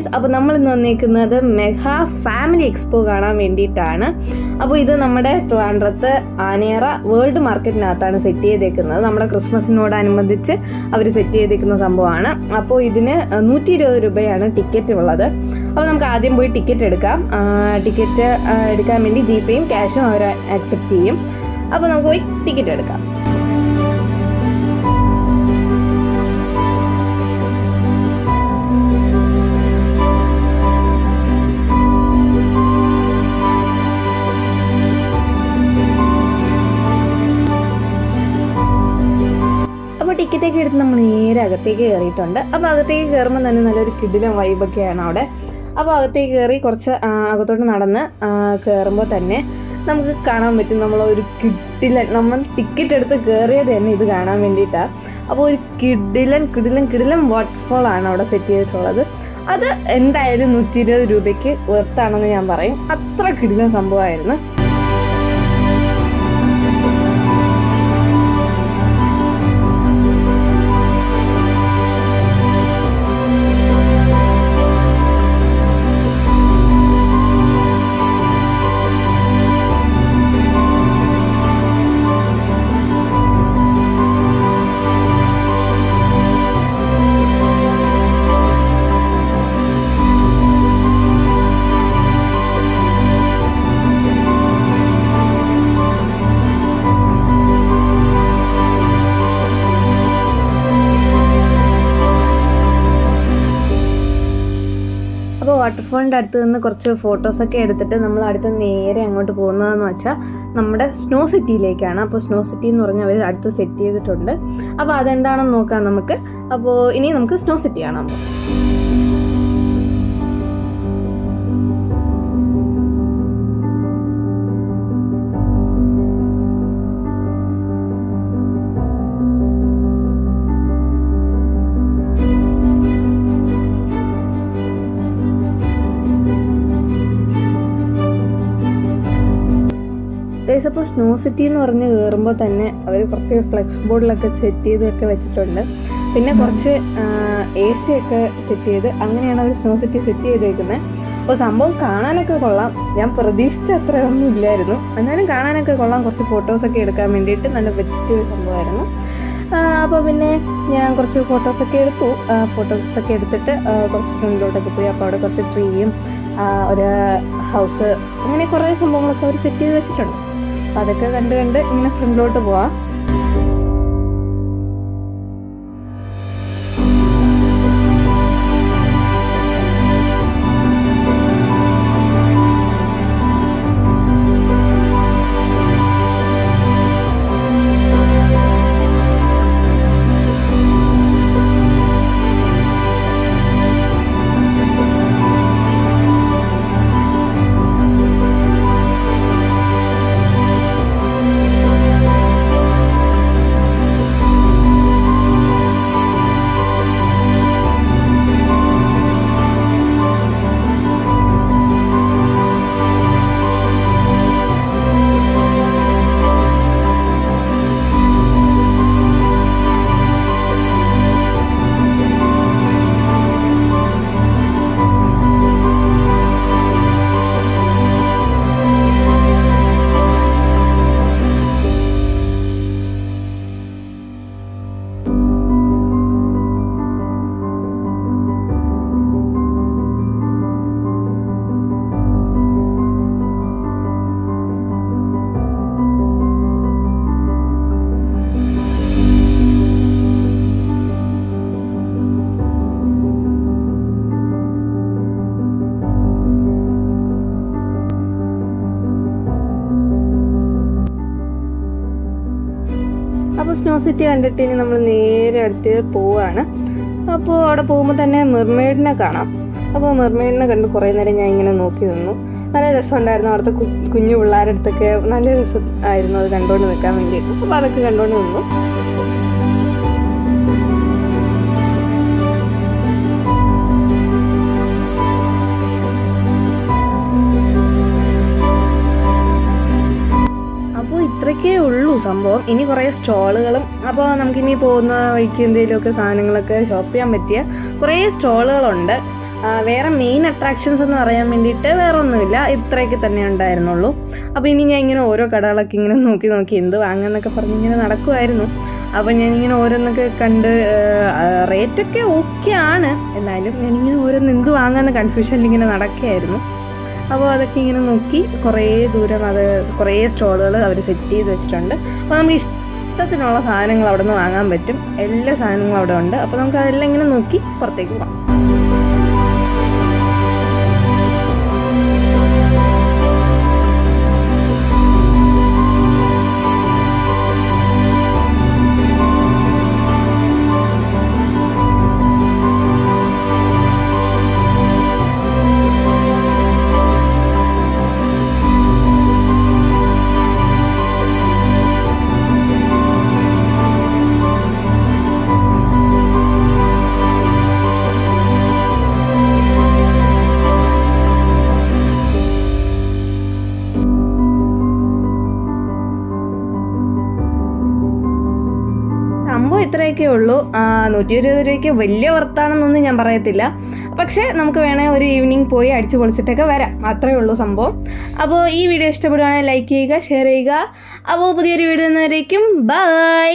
Guys, അപ്പോൾ നമ്മൾ ഇന്ന് വന്നിരിക്കുന്നത് മെഗാ ഫാമിലി എക്സ്പോ കാണാൻ വേണ്ടിയിട്ടാണ്. അപ്പോൾ ഇത് നമ്മുടെ ട്രിവാൻഡ്രത്ത് ആനയറ വേൾഡ് മാർക്കറ്റിനകത്താണ് സെറ്റ് ചെയ്തേക്കുന്നത്. നമ്മുടെ ക്രിസ്മസിനോടനുബന്ധിച്ച് അവർ സെറ്റ് ചെയ്തേക്കുന്ന സംഭവമാണ്. അപ്പോൾ ഇതിന് 120 രൂപയാണ് ടിക്കറ്റ് ഉള്ളത്. അപ്പോൾ നമുക്ക് ആദ്യം പോയി ടിക്കറ്റ് എടുക്കാം. ടിക്കറ്റ് എടുക്കാൻ വേണ്ടി ജിപേയും ക്യാഷും അവർ അക്സെപ്റ്റ് ചെയ്യും. അപ്പോൾ നമുക്ക് പോയി ടിക്കറ്റ് എടുക്കാം. അപ്പോൾ ടിക്കറ്റൊക്കെ എടുത്ത് നമ്മൾ നേരെ അകത്തേക്ക് കയറിയിട്ടുണ്ട്. അപ്പോൾ അകത്തേക്ക് കയറുമ്പോൾ തന്നെ നല്ലൊരു കിടിലൻ വൈബൊക്കെയാണ് അവിടെ. അപ്പോൾ അകത്തേക്ക് കയറി കുറച്ച് അകത്തോട്ട് നടന്ന് കയറുമ്പോൾ തന്നെ നമുക്ക് കാണാൻ പറ്റും നമ്മളൊരു നമ്മൾ ടിക്കറ്റ് എടുത്ത് കയറിയത് തന്നെ ഇത് കാണാൻ വേണ്ടിയിട്ടാണ്. അപ്പോൾ ഒരു കിടിലൻ വാട്ടർഫോൾ ആണ് അവിടെ സെറ്റ് ചെയ്തിട്ടുള്ളത്. അത് എന്തായാലും 120 രൂപയ്ക്ക് വെർത്താണെന്ന് ഞാൻ പറയും. അത്ര കിടിലൻ സംഭവമായിരുന്നു. അപ്പോൾ വാട്ടർഫോളിൻ്റെ അടുത്ത് നിന്ന് കുറച്ച് ഫോട്ടോസൊക്കെ എടുത്തിട്ട് നമ്മൾ അടുത്ത് നേരെ അങ്ങോട്ട് പോകുന്നതെന്ന് വെച്ചാൽ നമ്മുടെ സ്നോ സിറ്റിയിലേക്കാണ്. അപ്പോൾ സ്നോ സിറ്റി എന്ന് പറഞ്ഞാൽ അവർ അടുത്ത് സെറ്റ് ചെയ്തിട്ടുണ്ട്. അപ്പോൾ അതെന്താണെന്ന് നോക്കാം നമുക്ക്. അപ്പോൾ ഇനി നമുക്ക് സ്നോ സിറ്റി കാണാം. അപ്പോൾ സ്നോ സിറ്റി എന്ന് പറഞ്ഞ് കയറുമ്പോൾ തന്നെ അവർ കുറച്ച് ഫ്ലെക്സ് ബോർഡിലൊക്കെ സെറ്റ് ചെയ്തൊക്കെ വെച്ചിട്ടുണ്ട്. പിന്നെ കുറച്ച് AC ഒക്കെ സെറ്റ് ചെയ്ത് അങ്ങനെയാണ് അവർ സ്നോ സിറ്റി സെറ്റ് ചെയ്തേക്കുന്നത്. അപ്പോൾ സംഭവം കാണാനൊക്കെ കൊള്ളാം. ഞാൻ പ്രതീക്ഷിച്ച അത്രയൊന്നും ഇല്ലായിരുന്നു. എന്നാലും കാണാനൊക്കെ കൊള്ളാം. കുറച്ച് ഫോട്ടോസൊക്കെ എടുക്കാൻ വേണ്ടിയിട്ട് നല്ല പറ്റിയൊരു സംഭവമായിരുന്നു. അപ്പോൾ പിന്നെ ഞാൻ കുറച്ച് ഫോട്ടോസൊക്കെ എടുത്തു. ഫോട്ടോസൊക്കെ എടുത്തിട്ട് കുറച്ച് ഫ്രണ്ടിലോട്ടൊക്കെ പോയി. അപ്പോൾ അവിടെ കുറച്ച് ട്രീയും ഒരു ഹൗസ് അങ്ങനെ കുറേ സംഭവങ്ങളൊക്കെ അവർ സെറ്റ് ചെയ്ത് വെച്ചിട്ടുണ്ട്. അപ്പം അതൊക്കെ കണ്ട് ഇങ്ങനെ ഫ്രണ്ടിലോട്ട് പോവാം. അപ്പോൾ സ്നോ സിറ്റി കണ്ടിട്ട് ഇനി നമ്മൾ നേരെ അടുത്ത് പോവുകയാണ്. അപ്പോൾ അവിടെ പോകുമ്പോൾ തന്നെ മെർമെയ്ഡിനെ കാണാം. അപ്പോൾ മെർമെയ്ഡിനെ കണ്ട് കുറേ നേരം ഞാൻ ഇങ്ങനെ നോക്കി നിന്നു. നല്ല രസമുണ്ടായിരുന്നു. അവിടുത്തെ കുഞ്ഞു പിള്ളേരുടെ അടുത്തൊക്കെ നല്ല രസമായിരുന്നു അത് കണ്ടുകൊണ്ട് നിൽക്കാൻ വേണ്ടിയിട്ട്. അപ്പോൾ അതൊക്കെ കണ്ടുകൊണ്ട് നിന്നു. ഇത്രയൊക്കെ ഉള്ളൂ സംഭവം. ഇനി കുറേ സ്റ്റോളുകളും, അപ്പോൾ നമുക്കിനി പോകുന്ന വഴിക്ക് എന്തെങ്കിലുമൊക്കെ സാധനങ്ങളൊക്കെ ഷോപ്പ് ചെയ്യാൻ പറ്റിയ കുറേ സ്റ്റോളുകളുണ്ട്. വേറെ മെയിൻ അട്രാക്ഷൻസ് എന്ന് പറയാൻ വേണ്ടിയിട്ട് വേറെ ഒന്നുമില്ല, ഇത്രയൊക്കെ തന്നെ ഉണ്ടായിരുന്നുള്ളൂ. അപ്പോൾ ഇനി ഞാൻ ഇങ്ങനെ ഓരോ കടകളൊക്കെ ഇങ്ങനെ നോക്കി നോക്കി എന്ത് വാങ്ങാന്നൊക്കെ പറഞ്ഞ് ഇങ്ങനെ നടക്കുമായിരുന്നു. അപ്പോൾ ഞാനിങ്ങനെ ഓരോന്നൊക്കെ കണ്ട് റേറ്റൊക്കെ ഓക്കെ ആണ്, എന്നാലും ഞാനിങ്ങനെ ഓരോന്ന് എന്ത് വാങ്ങാമെന്ന് കൺഫ്യൂഷനിൽ ഇങ്ങനെ നടക്കുകയായിരുന്നു. അപ്പോൾ അതൊക്കെ ഇങ്ങനെ നോക്കി കുറേ ദൂരം കുറേ സ്റ്റോളുകൾ അവർ സെറ്റ് ചെയ്ത് വെച്ചിട്ടുണ്ട്. അപ്പോൾ നമുക്ക് ഇഷ്ടത്തിനുള്ള സാധനങ്ങൾ അവിടെ നിന്ന് വാങ്ങാൻ പറ്റും, എല്ലാ സാധനങ്ങളും അവിടെ ഉണ്ട്. അപ്പോൾ നമുക്ക് അതെല്ലാം ഇങ്ങനെ നോക്കി പുറത്തേക്ക് പോകാം. സംഭവം ഇത്രയൊക്കെ ഉള്ളൂ. 120 രൂപയ്ക്ക് വലിയ വർത്താണെന്നൊന്നും ഞാൻ പറയത്തില്ല. പക്ഷേ നമുക്ക് വേണേൽ ഒരു ഈവനിങ് പോയി അടിച്ചു പൊളിച്ചിട്ടൊക്കെ വരാം, അത്രയേ ഉള്ളൂ സംഭവം. അപ്പോൾ ഈ വീഡിയോ ഇഷ്ടപ്പെടുവാണെങ്കിൽ ലൈക്ക് ചെയ്യുക, ഷെയർ ചെയ്യുക. അപ്പോൾ പുതിയൊരു വീഡിയോ എന്നവരേക്കും ബൈ.